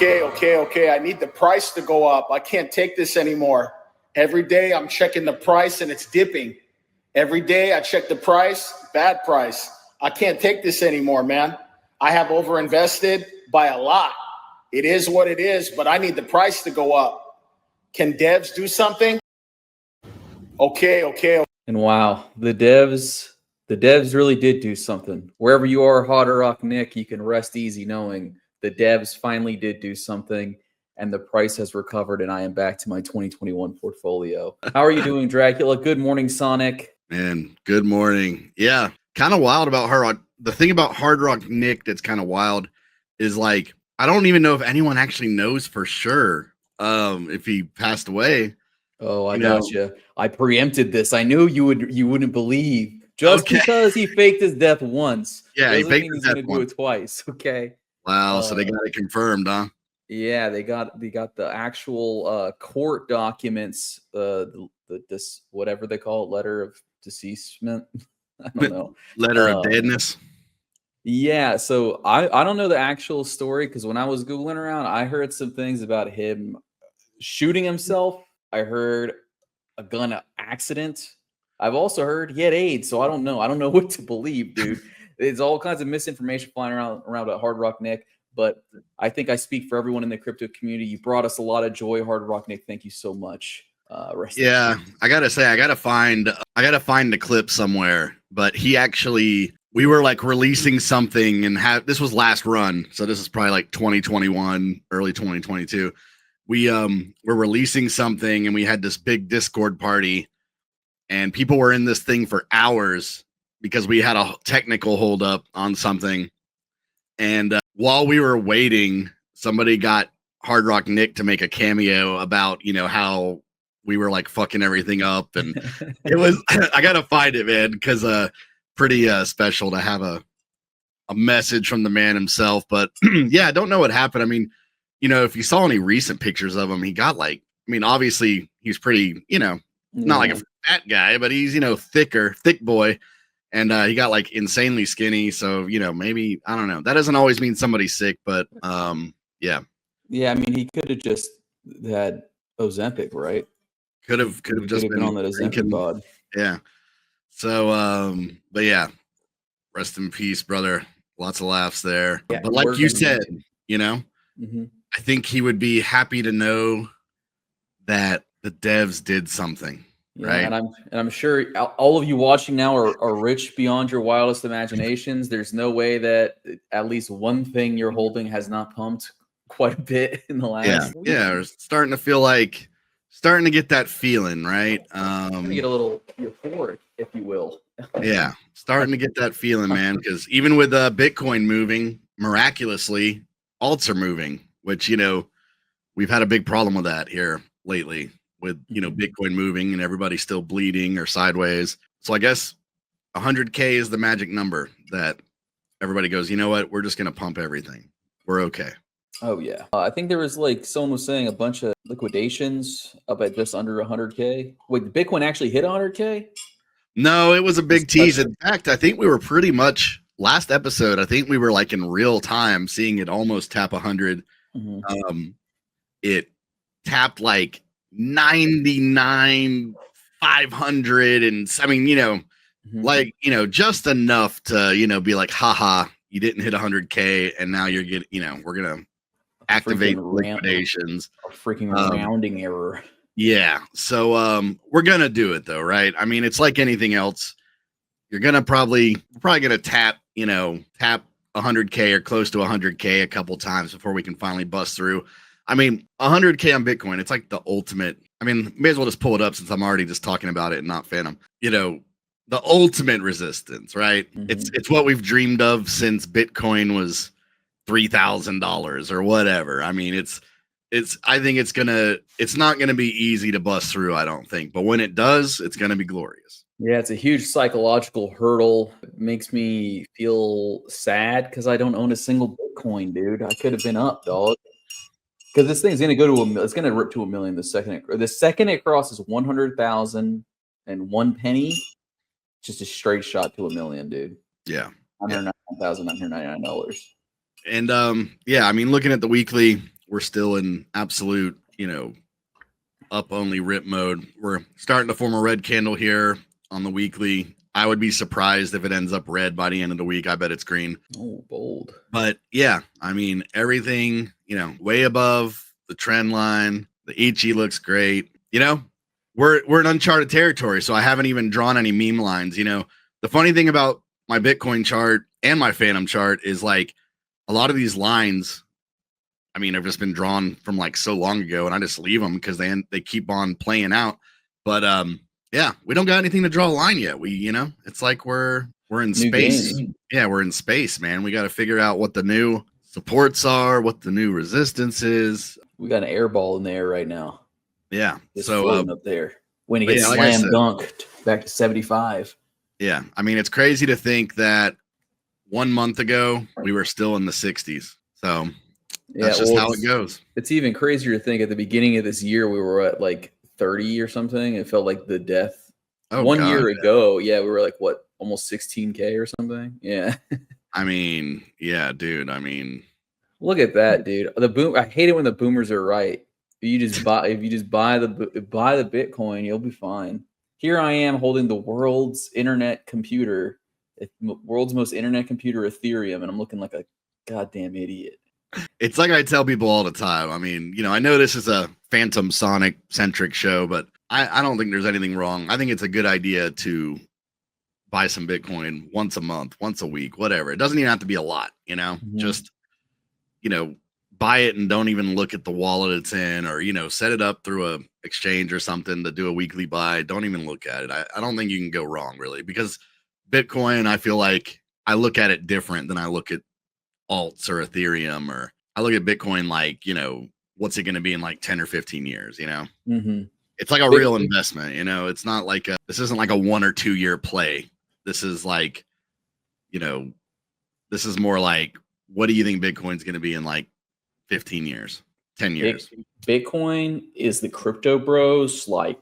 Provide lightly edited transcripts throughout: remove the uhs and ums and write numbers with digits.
Okay. I need the price to go up. I can't take this anymore. Every day I'm checking the price and it's dipping. Every day I check the price, bad price. I can't take this anymore, man. I have overinvested by a lot. It is what it is, but I need the price to go up. Can devs do something? Okay. And wow, the devs really did do something. Wherever you are, Hard Rock Nick, you can rest easy knowing the devs finally did do something and the price has recovered and I am back to my 2021 portfolio. How are you doing, Dracula? Good morning, Sonic. Man, good morning. Yeah, kind of wild about Hard Rock. The thing about Hard Rock Nick that's kind of wild is like, I don't even know if anyone actually knows for sure if he passed away. Oh, I got you. I preempted this. I knew you wouldn't believe. Just because he faked his death once. Yeah, he faked his death once. He's gonna do it twice. Okay. Wow. So they got it confirmed, huh? Yeah, they got the actual court documents. This whatever they call it, letter of deceasement. I don't know. Letter of deadness. Yeah. So I don't know the actual story because when I was Googling around, I heard some things about him shooting himself. I heard a gun accident. I've also heard he had AIDS, so I don't know. I don't know what to believe, dude. There's all kinds of misinformation flying around about Hard Rock Nick, but I think I speak for everyone in the crypto community. You brought us a lot of joy, Hard Rock Nick. Thank you so much. Yeah, I gotta say, I gotta find the clip somewhere. But we were like releasing something, and this was last run, so this is probably like 2021, early 2022. We were releasing something, and we had this big Discord party, and people were in this thing for hours because we had a technical hold up on something. And while we were waiting, somebody got Hard Rock Nick to make a cameo about, how we were like fucking everything up. And it was, I got to find it, man, because pretty special to have a message from the man himself. But yeah, I don't know what happened. I mean, if you saw any recent pictures of him, he got obviously he's pretty, not like a fat guy, but he's, thick boy. And he got like insanely skinny. So, maybe, I don't know. That doesn't always mean somebody's sick, but yeah. Yeah. I mean, he could have just had Ozempic, right? Could have just been on that Ozempic pod. Yeah. So, but yeah, rest in peace, brother. Lots of laughs there. Yeah, but like you said, I think he would be happy to know that the devs did something. Yeah, right. And I'm sure all of you watching now are rich beyond your wildest imaginations. There's no way that at least one thing you're holding has not pumped quite a bit in the last week. Yeah, we're starting to get that feeling, right? Get a little euphoric, if you will. Yeah, starting to get that feeling, man, because even with Bitcoin moving miraculously, alts are moving, which we've had a big problem with that here lately, with Bitcoin moving and everybody still bleeding or sideways. So I guess 100K is the magic number that everybody goes, you know what, we're just gonna pump everything, we're okay. Oh yeah, I think there was someone was saying a bunch of liquidations up at just under 100K. Wait, did Bitcoin actually hit 100K? No, it was a big tease. In fact, I think we were pretty much last episode. I think we were like in real time seeing it almost tap 100. Mm-hmm. It tapped like 99, 500, and I mean, just enough to be like, haha, you didn't hit 100K, and now you're getting, we're gonna activate liquidations. A freaking rounding error. Yeah. So we're gonna do it though, right? I mean, it's like anything else. You're probably gonna tap 100K or close to 100K a couple times before we can finally bust through. I mean, 100K on Bitcoin, it's like the ultimate. I mean, may as well just pull it up since I'm already just talking about it and not Fantom. The ultimate resistance, right? Mm-hmm. It's what we've dreamed of since Bitcoin was $3,000 or whatever. I mean, I think it's not gonna be easy to bust through, I don't think. But when it does, it's gonna be glorious. Yeah, it's a huge psychological hurdle. It makes me feel sad because I don't own a single Bitcoin, dude. I could have been up, dog. Because this thing's gonna go to it's gonna rip to $1 million the second it crosses 100,000 and 1 penny. Just a straight shot to $1 million, dude. Yeah. $199,999. And yeah, I mean, looking at the weekly, we're still in absolute, up only rip mode. We're starting to form a red candle here on the weekly. I would be surprised if it ends up red by the end of the week. I bet it's green. Oh, bold. But yeah, I mean, everything, way above the trend line. The Ichi looks great. We're in uncharted territory, so I haven't even drawn any meme lines. The funny thing about my Bitcoin chart and my Fantom chart is like a lot of these lines, I mean, have just been drawn from like so long ago, and I just leave them because they keep on playing out. But yeah, we don't got anything to draw a line yet. It's like we're in New space. game. Yeah, we're in space, man. We got to figure out what the new supports are, what the new resistance is. We got an air ball in the air right now. Yeah, Just so floating up there. When it gets like I slam said, dunked back to 75. Yeah, I mean, it's crazy to think that 1 month ago we were still in the 60s. So that's just how it goes. It's even crazier to think at the beginning of this year we were at like 30 or something. It felt like the death. Oh, 1 God, year ago, we were like what, almost 16K or something. Yeah. I mean, yeah, dude. I mean, look at that, dude. I hate it when the boomers are right. If you just buy the Bitcoin, you'll be fine. Here I am holding the world's internet computer, world's most internet computer, Ethereum, and I'm looking like a goddamn idiot. It's like I tell people all the time. I mean, I know this is a Fantom Sonic centric show, but I don't think there's anything wrong. I think it's a good idea to buy some Bitcoin once a month, once a week, whatever. It doesn't even have to be a lot, just, buy it and don't even look at the wallet it's in, or, set it up through a exchange or something to do a weekly buy. Don't even look at it. I don't think you can go wrong, really, because Bitcoin, I feel like I look at it different than I look at alts or Ethereum, or I look at Bitcoin like, what's it going to be in like 10 or 15 years, Mm-hmm. It's like a real investment, it's not like this isn't like a 1 or 2 year play. This is like, this is more like, what do you think Bitcoin's going to be in like 15 years, 10 years? Bitcoin is the crypto bros like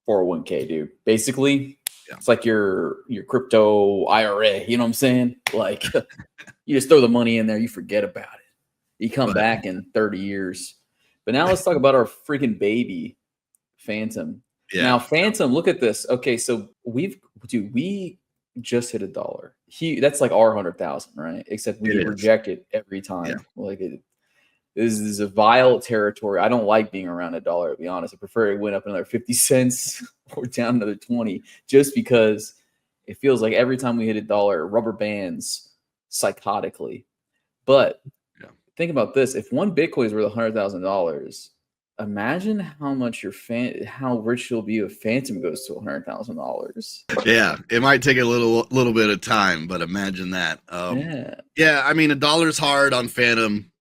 401k, dude. Basically, It's like your crypto IRA. You know what I'm saying? Like you just throw the money in there, you forget about it. You come back in 30 years. But now let's talk about our freaking baby, Fantom. Yeah. Now, Fantom, look at this. Okay, so we just hit $1. That's like our 100,000, right? Except we reject it every time. Yeah. Like this is a vile territory. I don't like being around $1, to be honest. I prefer it went up another 50 cents or down another 20, just because it feels like every time we hit $1, rubber bands psychotically. But think about this: if one Bitcoin is worth $100,000, imagine how much how rich you'll be if Fantom goes to $100,000. Yeah, it might take a little bit of time, but imagine that. Yeah, I mean, $1's hard on Fantom.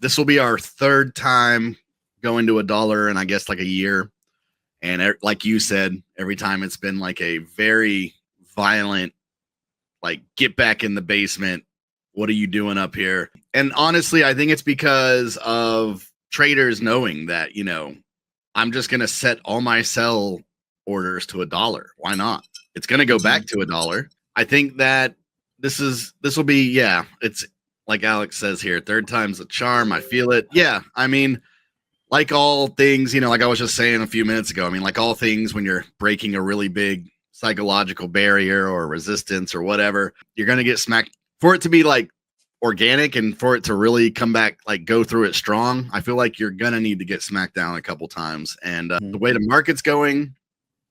This will be our third time going to $1 in, I guess, like a year. And like you said, every time it's been like a very violent, like, get back in the basement. What are you doing up here? And honestly, I think it's because of traders knowing that, I'm just going to set all my sell orders to $1. Why not? It's going to go back to $1. I think that this will be, it's like Alex says here, third time's a charm. I feel it. Yeah. I mean, like all things, like I was just saying a few minutes ago, I mean, like all things, when you're breaking a really big psychological barrier or resistance or whatever, you're going to get smacked. For it to be like organic and for it to really come back, like go through it strong, I feel like you're going to need to get smacked down a couple times. And the way the market's going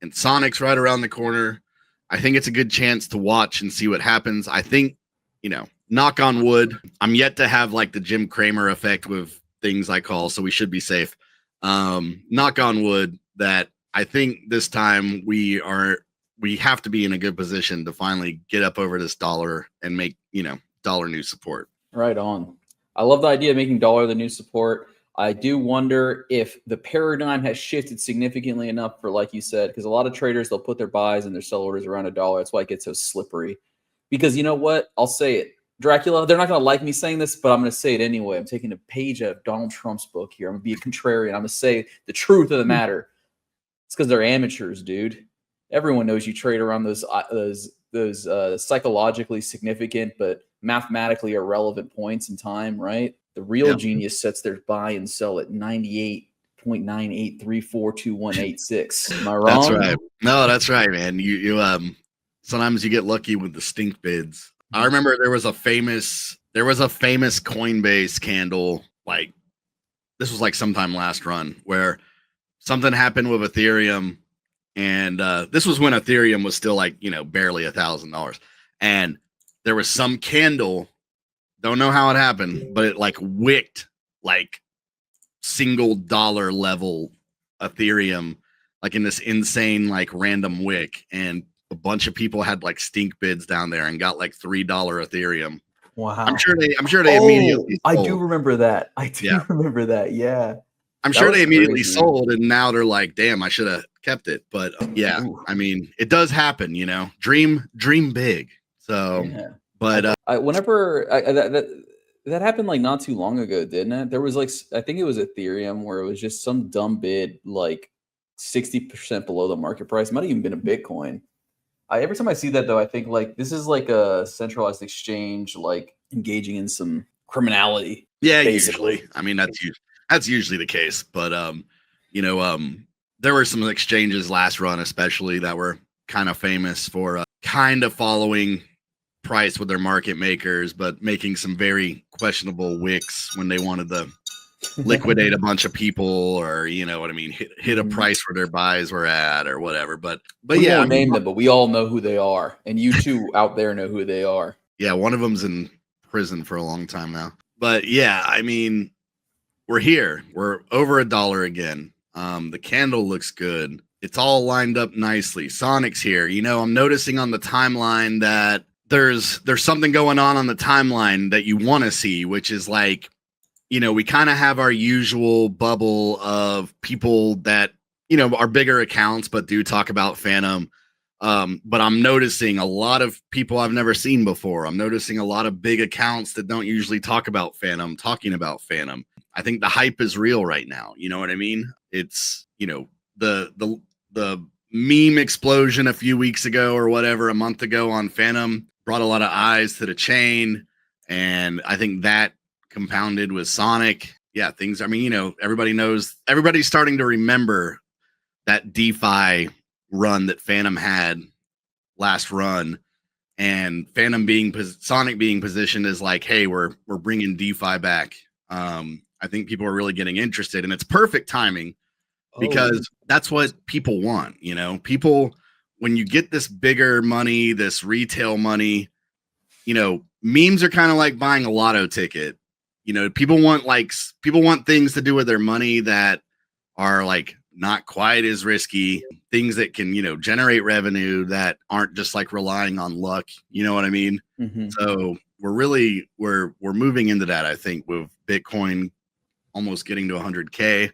and Sonic's right around the corner, I think it's a good chance to watch and see what happens. I think, knock on wood, I'm yet to have like the Jim Cramer effect with things I call, so we should be safe. Knock on wood that I think this time we have to be in a good position to finally get up over this $1 and make, $1 new support. Right on. I love the idea of making $1 the new support. I do wonder if the paradigm has shifted significantly enough for, like you said, because a lot of traders, they'll put their buys and their sell orders around $1. That's why it gets so slippery. Because you know what? I'll say it. Dracula, they're not going to like me saying this, but I'm going to say it anyway. I'm taking a page out of Donald Trump's book here. I'm going to be a contrarian. I'm going to say the truth of the matter. It's because they're amateurs, dude. Everyone knows you trade around those psychologically significant but mathematically irrelevant points in time, right? The real Yeah. genius sets their buy and sell at 98.98342186. Am I wrong? That's right. No, that's right, man. You sometimes you get lucky with the stink bids. I remember there was a famous Coinbase candle, like this was like sometime last run, where something happened with Ethereum, and this was when Ethereum was still like, barely $1,000, and there was some candle, don't know how it happened, but it like wicked like single dollar level Ethereum, like in this insane like random wick, and a bunch of people had like stink bids down there and got like $3 Ethereum. Wow. I'm sure they immediately sold. I do remember that. Remember that. Yeah. I'm sure they immediately sold, and now they're like, damn, I should have kept it. But yeah, I mean, it does happen, dream big. So, yeah. But that happened like not too long ago, didn't it? There was like, I think it was Ethereum where it was just some dumb bid, like 60% below the market price. It might have even been a Bitcoin. Every time I see that though, I think like this is like a centralized exchange, like engaging in some criminality. Yeah, basically. usually. I mean, that's usually the case. But there were some exchanges last run, especially, that were kind of famous for kind of following price with their market makers, but making some very questionable wicks when they wanted to liquidate a bunch of people, or what I mean, hit a price where their buys were at or whatever. But we yeah, won't name them, but we all know who they are, and you two out there know who they are. Yeah, one of them's in prison for a long time now. But yeah, I mean, we're here. We're over $1 again. The candle looks good. It's all lined up nicely. Sonic's here. I'm noticing on the timeline that there's something going on the timeline that you want to see, which is like, we kind of have our usual bubble of people that, are bigger accounts, but do talk about Fantom. But I'm noticing a lot of people I've never seen before. I'm noticing a lot of big accounts that don't usually talk about Fantom, talking about Fantom. I think the hype is real right now. You know what I mean? It's, the meme explosion a few weeks ago or whatever, a month ago on Fantom brought a lot of eyes to the chain. And I think that compounded with Sonic. Yeah, things, I mean, everybody knows, everybody's starting to remember that DeFi run that Fantom had last run, and Sonic being positioned as like, hey, we're bringing DeFi back. I think people are really getting interested, and it's perfect timing because that's what people want. People, when you get this bigger money, this retail money, memes are kind of like buying a lotto ticket. People want things to do with their money that are like not quite as risky, things that can, generate revenue that aren't just like relying on luck. You know what I mean? Mm-hmm. So we're moving into that, I think, with Bitcoin almost getting to 100K.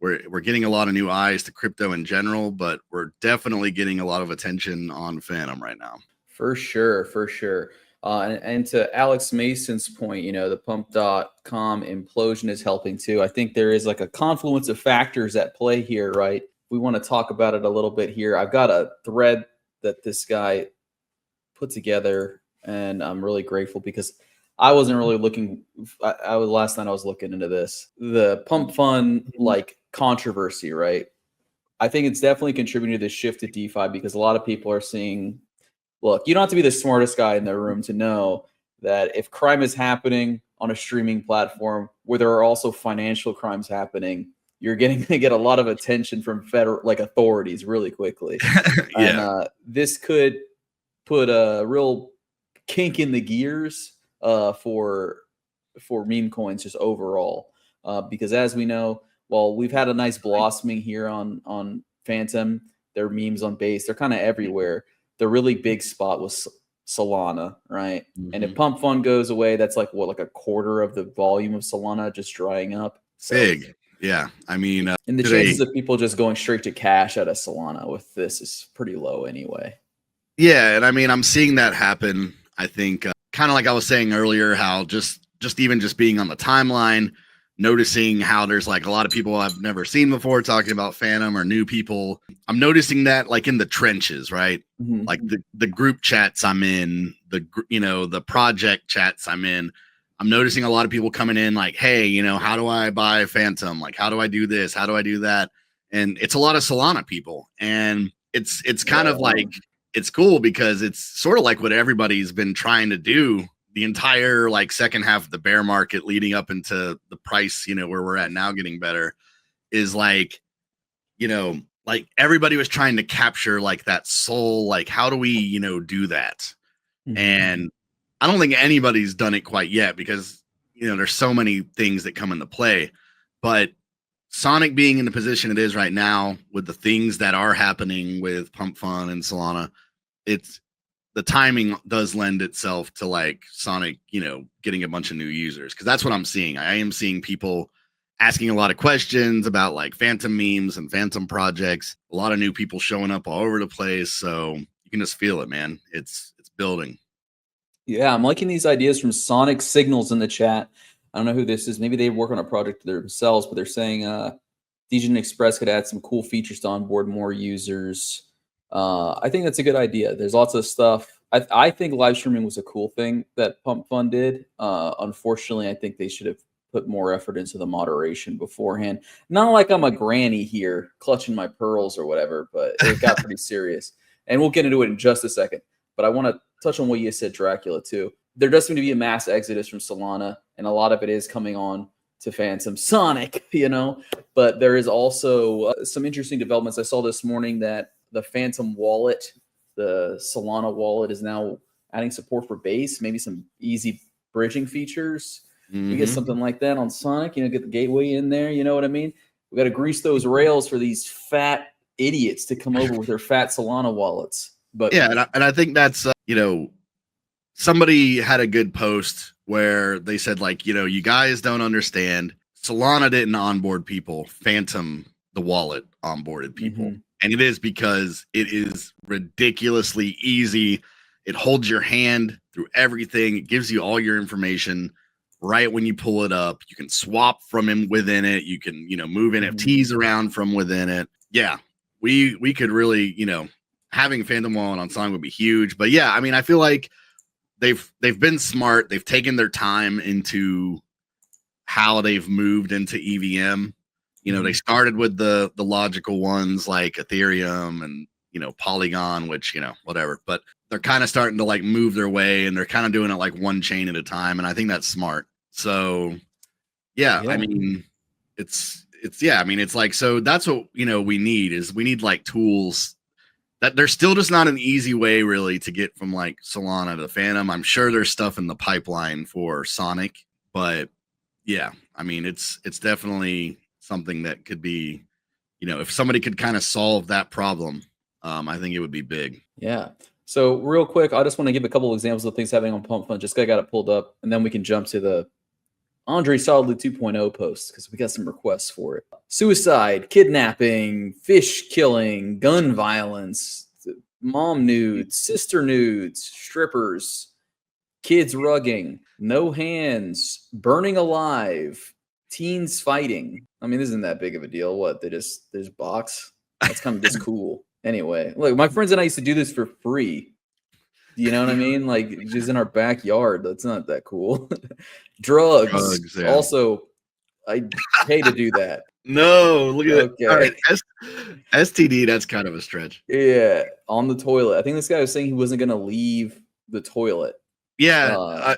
We're getting a lot of new eyes to crypto in general, but we're definitely getting a lot of attention on Fantom right now. For sure. And to Alex Mason's point, the pump.com implosion is helping too. I think there is like a confluence of factors at play here, right? We want to talk about it a little bit here. I've got a thread that this guy put together, and I'm really grateful because I wasn't really looking. Last night I was looking into this, the pump fund like controversy, right? I think it's definitely contributing to the shift to DeFi because a lot of people are seeing. Look, you don't have to be the smartest guy in the room to know that if crime is happening on a streaming platform where there are also financial crimes happening, you're going to get a lot of attention from federal authorities really quickly. Yeah. And this could put a real kink in the gears for meme coins just overall. Because as we know, while we've had a nice blossoming here on Fantom, their memes on base, they're kind of everywhere. The really big spot was Solana, right? Mm-hmm. And if Pump Fund goes away, that's like a quarter of the volume of Solana just drying up. So, big, yeah. I mean, and the chances of people just going straight to cash out of Solana with this is pretty low anyway. Yeah, and I mean, I'm seeing that happen. I think, kind of like I was saying earlier, how just even being on the timeline, noticing how there's like a lot of people I've never seen before talking about Fantom, or new people. I'm noticing that like in the trenches, right? Mm-hmm. Like the group chats I'm in, the project chats I'm in. I'm noticing a lot of people coming in like, hey, you know, how do I buy Fantom? Like, how do I do this? How do I do that? And it's a lot of Solana people. And it's kind of like, it's cool because it's sort of like what everybody's been trying to do the entire like second half of the bear market leading up into the price, you know, where we're at now getting better is like, you know, like everybody was trying to capture like that soul. Like, how do we, you know, do that? And I don't think anybody's done it quite yet because, you know, there's so many things that come into play. But Sonic being in the position it is right now with the things that are happening with Pump Fun and Solana, it's the timing does lend itself to like Sonic, you know, getting a bunch of new users. Cause that's what I'm seeing. I am seeing people asking a lot of questions about like Fantom memes and Fantom projects, a lot of new people showing up all over the place. So you can just feel it, man. It's building. Yeah, I'm liking these ideas from Sonic Signals in the chat. I don't know who this is. Maybe they work on a project themselves, but they're saying Degen Express could add some cool features to onboard more users. I think that's a good idea. There's lots of stuff. I think live streaming was a cool thing that Pump Fun did. Unfortunately, I think they should have put more effort into the moderation beforehand. Not like I'm a granny here clutching my pearls or whatever, but it got pretty serious. And we'll get into it in just a second. But I want to touch on what you said, Dracula, too. There does seem to be a mass exodus from Solana, and a lot of it is coming on to Fantom Sonic, you know. But there is also some interesting developments. I saw this morning that the Fantom wallet, the Solana wallet, is now adding support for Base, maybe some easy bridging features. We get something like that on Sonic, you know, get the gateway in there, you know what I mean? We got to grease those rails for these fat idiots to come over with their fat Solana wallets. But yeah, and I think that's you know, somebody had a good post where they said like, you know, you guys don't understand. Solana didn't onboard people. Fantom, the wallet, onboarded people, and it is because it is ridiculously easy. It holds your hand through everything. It gives you all your information right when you pull it up. You can swap from him within it. You can, you know, move NFTs around from within it. Yeah, we could really, you know, having Fantom wallet on Sonic would be huge. But yeah, I mean, I feel like they've been smart. They've taken their time into how they've moved into EVM. You know, they started with the logical ones like Ethereum and, you know, Polygon, which, you know, whatever. But they're kind of starting to like move their way, and they're kind of doing it like one chain at a time. And I think that's smart. So yeah. I mean, it's yeah, I mean, it's like, so that's what, you know, we need like tools that there's still just not an easy way really to get from like Solana to Fantom. I'm sure there's stuff in the pipeline for Sonic, but yeah, I mean, it's definitely something that could be, you know, if somebody could kind of solve that problem, I think it would be big. Yeah. So real quick, I just want to give a couple of examples of things happening on Pump Fun. Just got it pulled up, and then we can jump to the Andre Solidly 2.0 post because we got some requests for it. Suicide, kidnapping, fish killing, gun violence, mom nudes, sister nudes, strippers, kids rugging, no hands, burning alive, teens fighting. I mean, this isn't that big of a deal. What? There's box. That's kind of just cool. Anyway, look, my friends and I used to do this for free. You know what I mean? Like, just in our backyard. That's not that cool. Drugs. Yeah. Also, I pay to do that. No, look at it. All right. STD, that's kind of a stretch. Yeah, on the toilet. I think this guy was saying he wasn't going to leave the toilet. Yeah.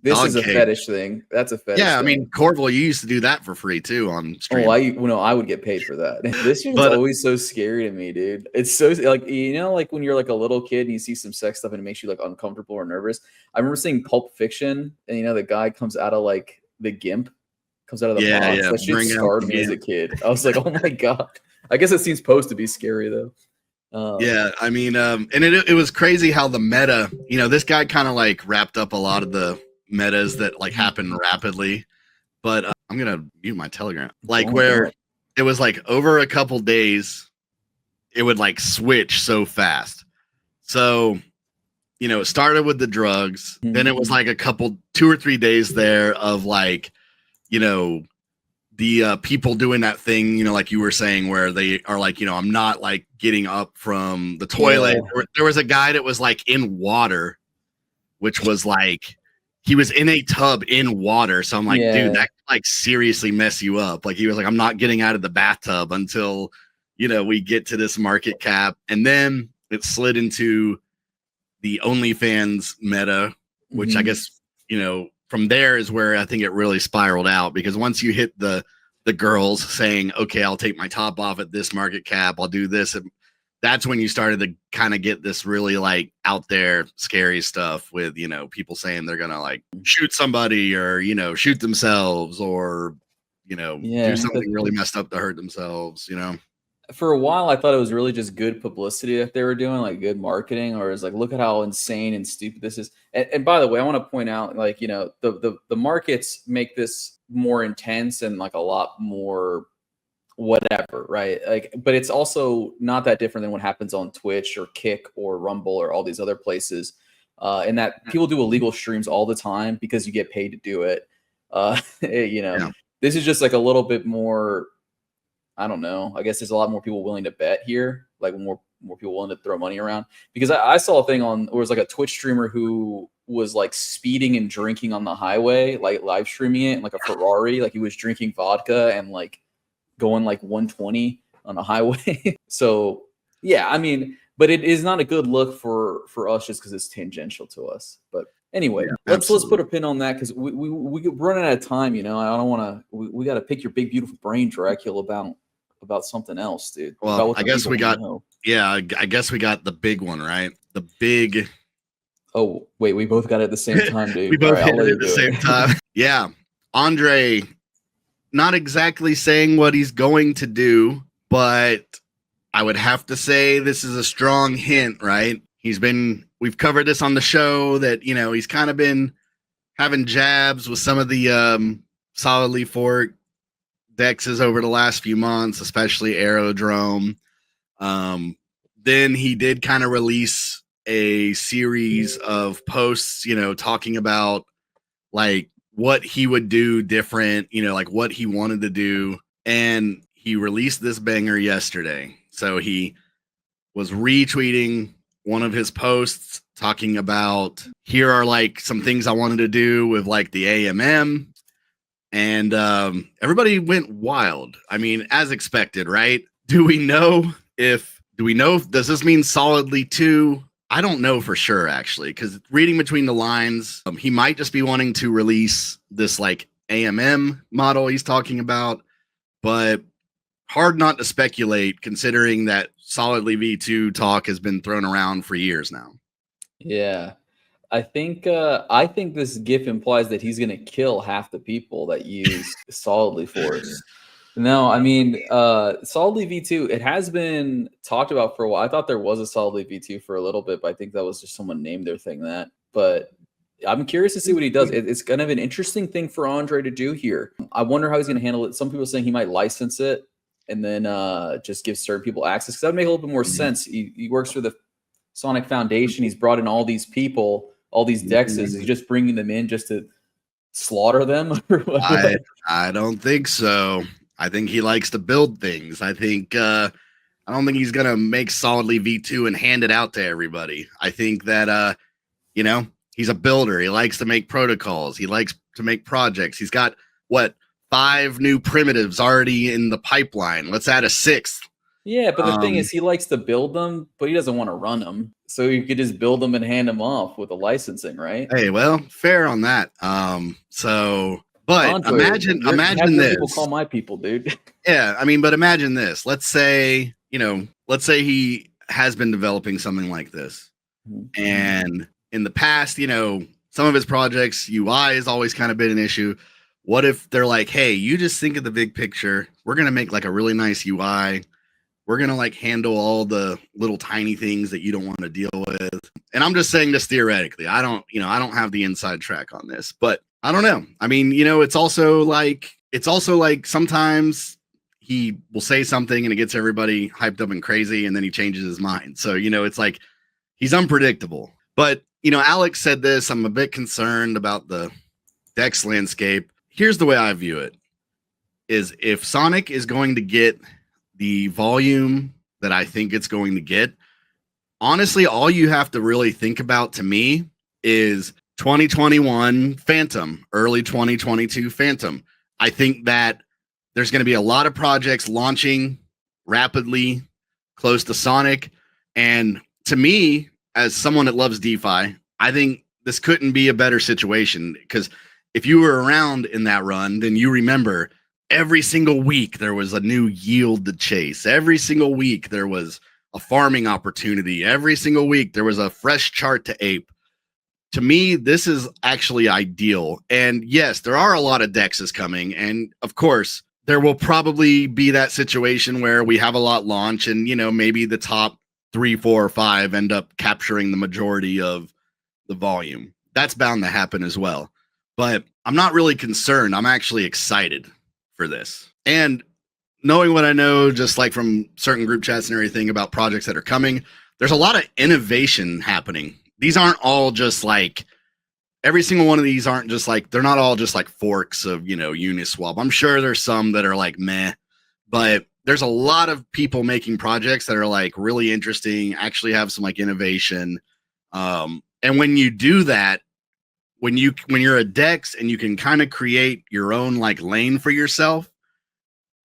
This is a fetish thing. That's a fetish. Yeah, I mean, Corville, you used to do that for free too on stream. Oh, I would get paid for that. This shit is always so scary to me, dude. It's so like, you know, like when you're like a little kid and you see some sex stuff and it makes you like uncomfortable or nervous. I remember seeing Pulp Fiction, and you know, the guy comes out of like the GIMP, comes out of the box. Yeah, that shit scarred me as a kid. I was like, oh my god. I guess it seems supposed to be scary though. Yeah, I mean, and it was crazy how the meta, you know, this guy kind of like wrapped up a lot of the metas that like happen rapidly, but I'm gonna mute my Telegram, like where it was like over a couple days it would like switch so fast. So, you know, it started with the drugs, then it was like a couple 2 or 3 days there of like, you know, the people doing that thing, you know, like you were saying, where they are like, you know, I'm not like getting up from the toilet. There was a guy that was like in water, which was like, he was in a tub in water. So I'm like, Yeah. dude, that could, like, seriously mess you up. Like, he was like, I'm not getting out of the bathtub until, you know, we get to this market cap. And then it slid into the OnlyFans meta, which I guess, you know, from there is where I think it really spiraled out, because once you hit the girls saying, okay, I'll take my top off at this market cap, I'll do this. And that's when you started to kind of get this really like out there scary stuff with, you know, people saying they're going to like shoot somebody or, you know, shoot themselves or, you know, do something really messed up to hurt themselves, you know. For a while, I thought it was really just good publicity that they were doing, like good marketing, or it's like, look at how insane and stupid this is. And by the way, I want to point out, like, you know, the markets make this more intense and like a lot more whatever, right? Like, but it's also not that different than what happens on Twitch or Kick or Rumble or all these other places. And that people do illegal streams all the time because you get paid to do it. You know, this is just like a little bit more. I don't know. I guess there's a lot more people willing to bet here, like more people willing to throw money around. Because I saw a thing on, it was like a Twitch streamer who was like speeding and drinking on the highway, like live streaming it in like a Ferrari, like he was drinking vodka and like going like 120 on a highway. So yeah, I mean, but it is not a good look for us just because it's tangential to us. But anyway, let's put a pin on that, because we running out of time. You know, I don't want to. We got to pick your big beautiful brain, Dracula, about something else, dude. Well, I guess we got I guess we got the big one, right? The big. Oh wait, we both got it at the same time, dude. We both hit it at the same time. Yeah, Andre, not exactly saying what he's going to do, but I would have to say this is a strong hint, right? We've covered this on the show that, you know, he's kind of been having jabs with some of the solidly forked dexes over the last few months, especially Aerodrome. Then he did kind of release a series of posts, you know, talking about like what he would do different, you know, like what he wanted to do. And he released this banger yesterday. So he was retweeting one of his posts talking about, here are like some things I wanted to do with like the AMM. And everybody went wild. I mean, as expected, right? Does this mean solidly 2? I don't know for sure, actually, because reading between the lines, he might just be wanting to release this like AMM model he's talking about, but hard not to speculate considering that solidly V2 talk has been thrown around for years now. Yeah. I think this GIF implies that he's going to kill half the people that use solidly force. No, I mean, solidly V2, it has been talked about for a while. I thought there was a solidly V2 for a little bit, but I think that was just someone named their thing that. But I'm curious to see what he does. It's kind of an interesting thing for Andre to do here. I wonder how he's going to handle it. Some people are saying he might license it and then just give certain people access, because that would make a little bit more sense. He works for the Sonic Foundation. He's brought in all these people, all these dexes. He's just bringing them in just to slaughter them. I don't think so. I think he likes to build things. I don't think he's going to make solidly V2 and hand it out to everybody. I think that, you know, he's a builder. He likes to make protocols. He likes to make projects. He's got 5 new primitives already in the pipeline. Let's add a 6th. Yeah, but the thing is, he likes to build them, but he doesn't want to run them. So you could just build them and hand them off with the licensing, right? Hey, well, fair on that. But Andre, imagine this. People call my people, dude. Yeah, I mean, but imagine this. Let's say he has been developing something like this, and in the past, you know, some of his projects, UI has always kind of been an issue. What if they're like, hey, you just think of the big picture. We're gonna make like a really nice UI. We're going to like handle all the little tiny things that you don't want to deal with. And I'm just saying this theoretically. I don't have the inside track on this, but I don't know. I mean, you know, it's also like sometimes he will say something and it gets everybody hyped up and crazy, and then he changes his mind. So, you know, it's like he's unpredictable. But, you know, Alex said this, I'm a bit concerned about the Dex landscape. Here's the way I view it, is if Sonic is going to get the volume that I think it's going to get, honestly, all you have to really think about to me is 2021 Fantom, early 2022 Fantom. I think that there's going to be a lot of projects launching rapidly close to Sonic. And to me, as someone that loves DeFi, I think this couldn't be a better situation, because if you were around in that run, then you remember every single week there was a new yield to chase. Every single week there was a farming opportunity. Every single week there was a fresh chart to ape. To me, this is actually ideal. And yes, there are a lot of dexes coming. And of course, there will probably be that situation where we have a lot launch and, maybe the top 3, 4, or 5 end up capturing the majority of the volume. That's bound to happen as well. But I'm not really concerned. I'm actually excited for this. And knowing what I know, just like from certain group chats and everything about projects that are coming, there's a lot of innovation happening. These aren't all just like, every single one of these aren't just like, they're not all just like forks of, Uniswap. I'm sure there's some that are like meh, but there's a lot of people making projects that are like really interesting, actually have some like innovation. And when you do that, when you're a DEX and you can kind of create your own like lane for yourself,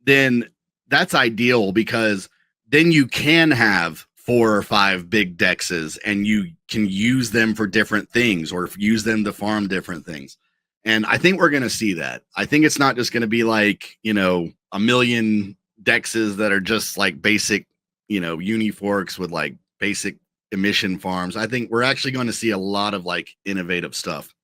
then that's ideal, because then you can have 4 or 5 big dexes and you can use them for different things or use them to farm different things. And I think we're going to see that. I think it's not just going to be like, a million dexes that are just like basic, uniforks with like basic emission farms. I think we're actually going to see a lot of like innovative stuff.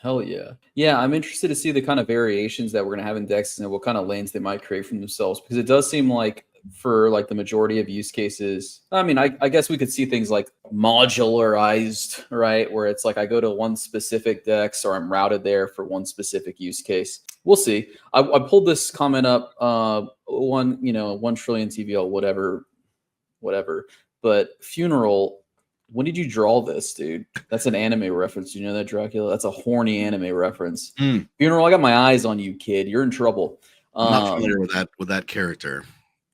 Hell yeah. Yeah, I'm interested to see the kind of variations that we're going to have in DEX and what kind of lanes they might create for themselves, because it does seem like for like the majority of use cases, I mean, I guess we could see things like modularized, right? Where it's like I go to one specific DEX or I'm routed there for one specific use case. We'll see. I pulled this comment up, 1 trillion TVL, whatever. But Funeral, when did you draw this, dude? That's an anime reference. You know that, Dracula? That's a horny anime reference. Funeral, I got my eyes on you, kid. You're in trouble. I'm not familiar with that character.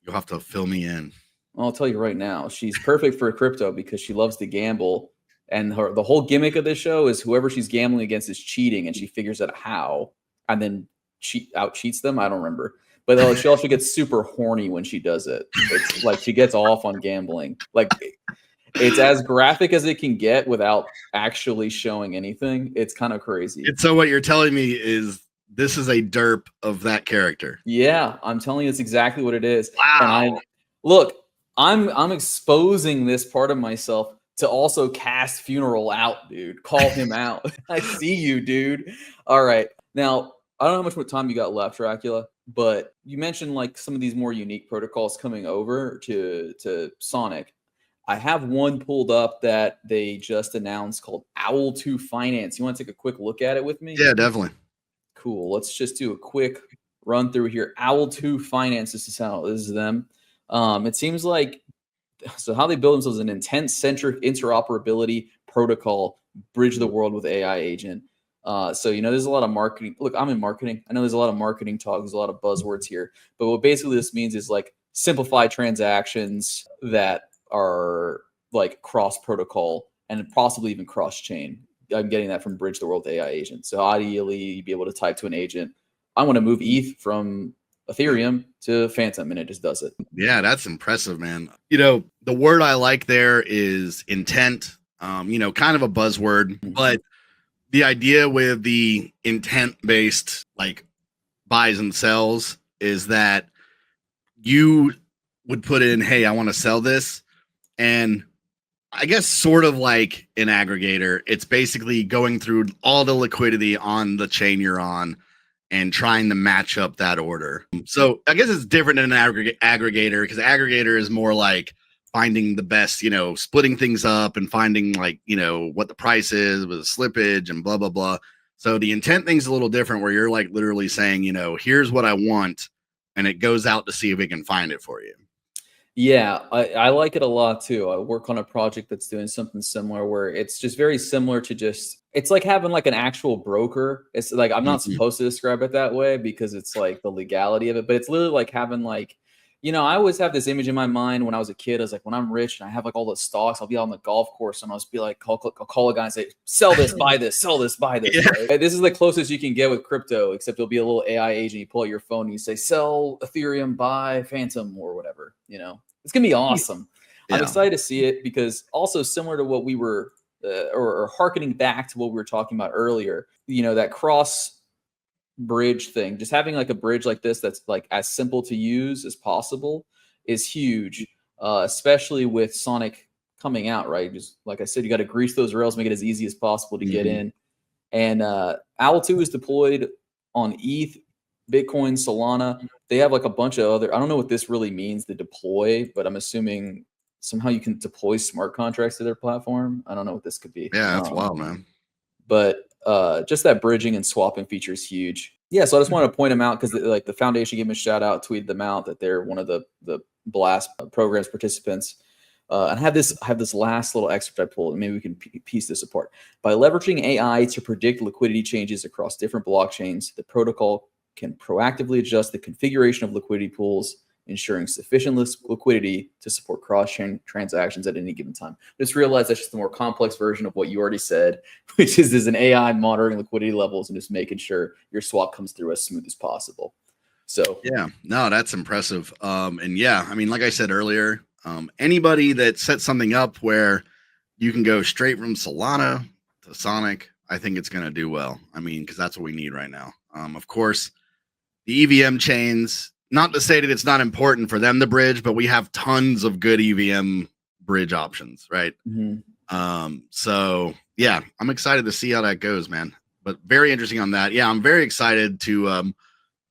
You'll have to fill me in. I'll tell you right now, she's perfect for crypto because she loves to gamble. And the whole gimmick of this show is whoever she's gambling against is cheating, and she figures out how and then out cheats them. I don't remember. But she also gets super horny when she does it. It's like she gets off on gambling. Like, it's as graphic as it can get without actually showing anything. It's kind of crazy. And so what you're telling me is this is a derp of that character. Yeah, I'm telling you, it's exactly what it is. Wow. And I'm exposing this part of myself to also cast Funeral out, dude. Call him out. I see you, dude. All right. Now, I don't know how much time you got left, Dracula, but you mentioned like some of these more unique protocols coming over to Sonic. I have one pulled up that they just announced called Owl2 Finance. You want to take a quick look at it with me? Yeah, definitely. Cool. Let's just do a quick run through here. Owl2 Finance. This is them. It seems like, so how they build themselves, an intent-centric interoperability protocol, bridge the world with AI agent. So, there's a lot of marketing. Look, I'm in marketing. I know there's a lot of marketing talk. There's a lot of buzzwords here. But what basically this means is like simplify transactions that are like cross protocol and possibly even cross chain. I'm getting that from Bridge the World AI agent. So ideally, you'd be able to type to an agent, I want to move ETH from Ethereum to Fantom, and it just does it. Yeah, that's impressive, man. The word I like there is intent. Kind of a buzzword, but the idea with the intent-based like buys and sells is that you would put in, hey, I want to sell this. And I guess sort of like an aggregator, it's basically going through all the liquidity on the chain you're on and trying to match up that order. So I guess it's different than an aggregator, because aggregator is more like finding the best, splitting things up and finding like, what the price is with slippage and blah, blah, blah. So the intent thing's a little different, where you're like literally saying, here's what I want, and it goes out to see if it can find it for you. Yeah, I like it a lot too. I work on a project that's doing something similar, where it's just very similar to it's like having like an actual broker. It's like, I'm not supposed to describe it that way because it's like the legality of it, but it's literally like having like, You know, I always have this image in my mind when I was a kid. I was like, when I'm rich and I have like all the stocks, I'll be on the golf course and I'll just be like, I'll call a guy and say, sell this, buy this, sell this, buy this. Yeah. Right? This is the closest you can get with crypto, except there'll be a little AI agent. You pull out your phone and you say, sell Ethereum, buy Fantom or whatever. You know, it's going to be awesome. Yeah. I'm excited to see it because also similar to what we were or hearkening back to what we were talking about earlier, you know, that cross bridge thing, just having like a bridge like this that's like as simple to use as possible is huge, especially with Sonic coming out, right? Just like I said, you got to grease those rails, make it as easy as possible to get in. And Owl 2 is deployed on ETH, Bitcoin, Solana. They have like a bunch of other, I don't know what this really means, the deploy, but I'm assuming somehow you can deploy smart contracts to their platform. I don't know what this could be. Yeah, that's wild, man. But just that bridging and swapping feature is huge. Yeah, so I just wanted to point them out because like the foundation gave them a shout out, tweeted them out that they're one of the Blast programs participants. And I have this last little excerpt I pulled, and maybe we can piece this apart. By leveraging AI to predict liquidity changes across different blockchains, the protocol can proactively adjust the configuration of liquidity pools, ensuring sufficient liquidity to support cross-chain transactions at any given time. Just realize that's just the more complex version of what you already said, which is an AI monitoring liquidity levels and just making sure your swap comes through as smooth as possible. So yeah, no, that's impressive. And yeah, I mean, like I said earlier, anybody that sets something up where you can go straight from Solana to Sonic, I think it's going to do well. I mean, because that's what we need right now. Of course, the EVM chains, not to say that it's not important for them to bridge, but we have tons of good EVM bridge options, right? So yeah, I'm excited to see how that goes, man. But very interesting on that. Yeah, I'm very excited to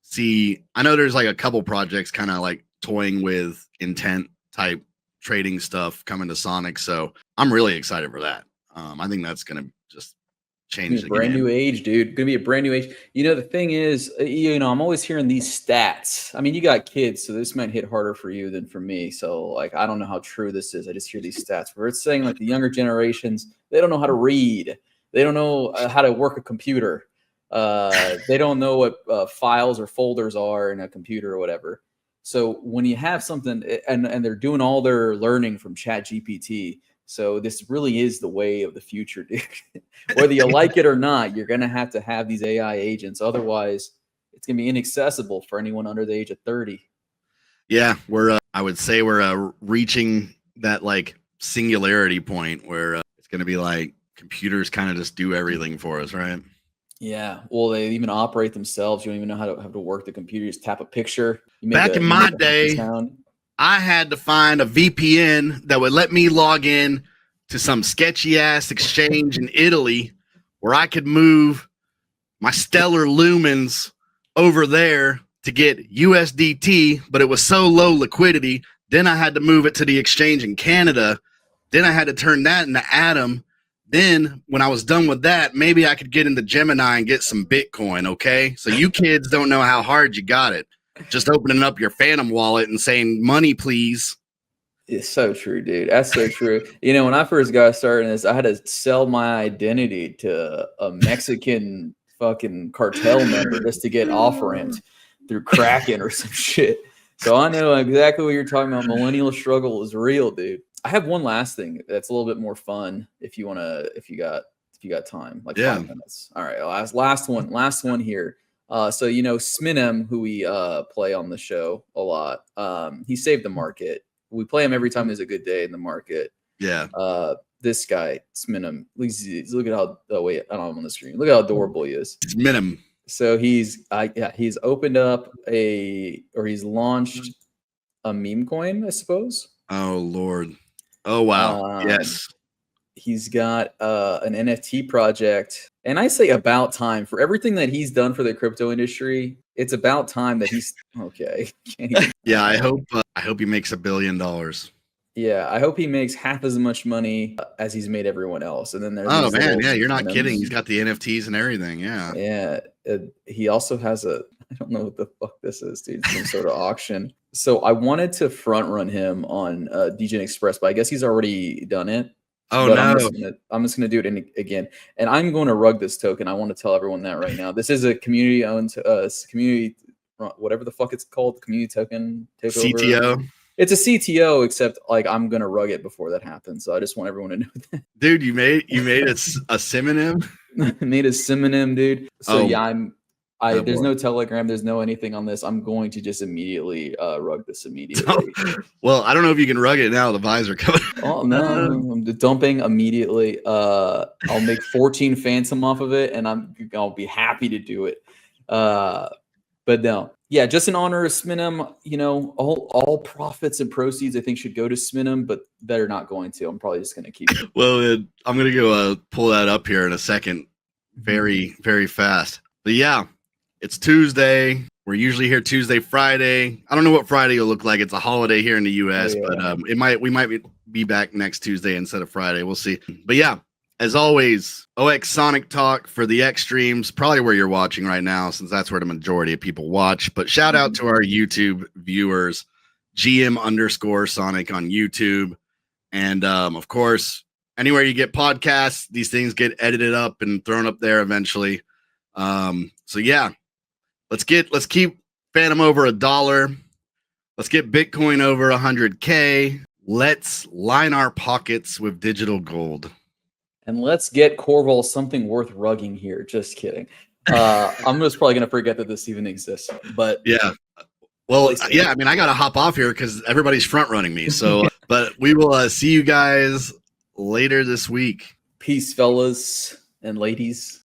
see. I know there's like a couple projects kind of like toying with intent type trading stuff coming to Sonic, so I'm really excited for that. I think that's gonna just change the brand game. new age, dude. Gonna be a brand new age. You know, the thing is, you know, I'm always hearing these stats. I mean, you got kids, so this might hit harder for you than for me. So, like, I don't know how true this is. I just hear these stats where it's saying like the younger generations, they don't know how to read. They don't know how to work a computer. They don't know what files or folders are in a computer or whatever. So when you have something and they're doing all their learning from ChatGPT, so this really is the way of the future, dude. Whether you like it or not, you're going to have these AI agents. Otherwise, it's going to be inaccessible for anyone under the age of 30. Yeah, I would say we're reaching that like singularity point where it's going to be like computers kind of just do everything for us, right? Yeah. Well, they even operate themselves. You don't even know how to work the computer. You just tap a picture. Back in my day, I had to find a VPN that would let me log in to some sketchy ass exchange in Italy where I could move my stellar lumens over there to get USDT, but it was so low liquidity. Then I had to move it to the exchange in Canada. Then I had to turn that into Atom. Then when I was done with that, maybe I could get into Gemini and get some Bitcoin. Okay. So you kids don't know how hard you got it. Just opening up your Fantom wallet and saying money, please. It's so true, dude. That's so true. You know, when I first got started in this, I had to sell my identity to a Mexican fucking cartel member just to get off-ramped through Kraken or some shit. So I know exactly what you're talking about. Millennial struggle is real, dude. I have one last thing that's a little bit more fun if you got time, like 5 minutes. All right, last one here. So you know Sminem, who we play on the show a lot. He saved the market. We play him every time there's a good day in the market. Yeah. This guy Sminem. Look at how. Oh wait, I don't have him on the screen. Look at how adorable he is. Sminem. So he's opened up he's launched a meme coin, I suppose. Oh Lord. Oh wow. Yes. He's got an NFT project, and I say about time for everything that he's done for the crypto industry. It's about time that he's okay. Yeah, I hope he makes $1 billion. Yeah, I hope he makes half as much money as he's made everyone else. And then there's you're not kidding. He's got the NFTs and everything. Yeah. Yeah. He also has I don't know what the fuck this is, dude. Some sort of auction. So I wanted to front run him on DGen Express, but I guess he's already done it. Oh but no! I'm just gonna do it again, and I'm going to rug this token. I want to tell everyone that right now. This is a community-owned, community whatever the fuck it's called, community token takeover. CTO. It's a CTO, except like I'm gonna rug it before that happens. So I just want everyone to know that. Dude, you made a synonym. Made a synonym, dude. So Oh, yeah, there's boy. no Telegram, there's no anything on this. I'm going to just immediately rug this immediately. Well, I don't know if you can rug it now. The visor coming. Oh no, I'm dumping immediately. I'll make 14 Fantom off of it, and I'll be happy to do it. But no, yeah, just in honor of Sminim, you know, all profits and proceeds I think should go to Sminim, but they're not going to. I'm probably just going to keep it. Well, I'm gonna go pull that up here in a second, very, very fast. But yeah, it's Tuesday. We're usually here Tuesday, Friday. I don't know what Friday will look like. It's a holiday here in the U.S., but we might be back next Tuesday instead of Friday. We'll see. But yeah, as always, OX Sonic Talk for the X streams, probably where you're watching right now, since that's where the majority of people watch. But shout out to our YouTube viewers, GM_Sonic on YouTube, and of course, anywhere you get podcasts, these things get edited up and thrown up there eventually. So yeah. Let's keep Fantom over $1. Let's get Bitcoin over 100K. Let's line our pockets with digital gold. And let's get Corval something worth rugging here. Just kidding. I'm just probably going to forget that this even exists. But yeah. Well, yeah, I mean, I got to hop off here because everybody's front running me. So, but we will see you guys later this week. Peace, fellas and ladies.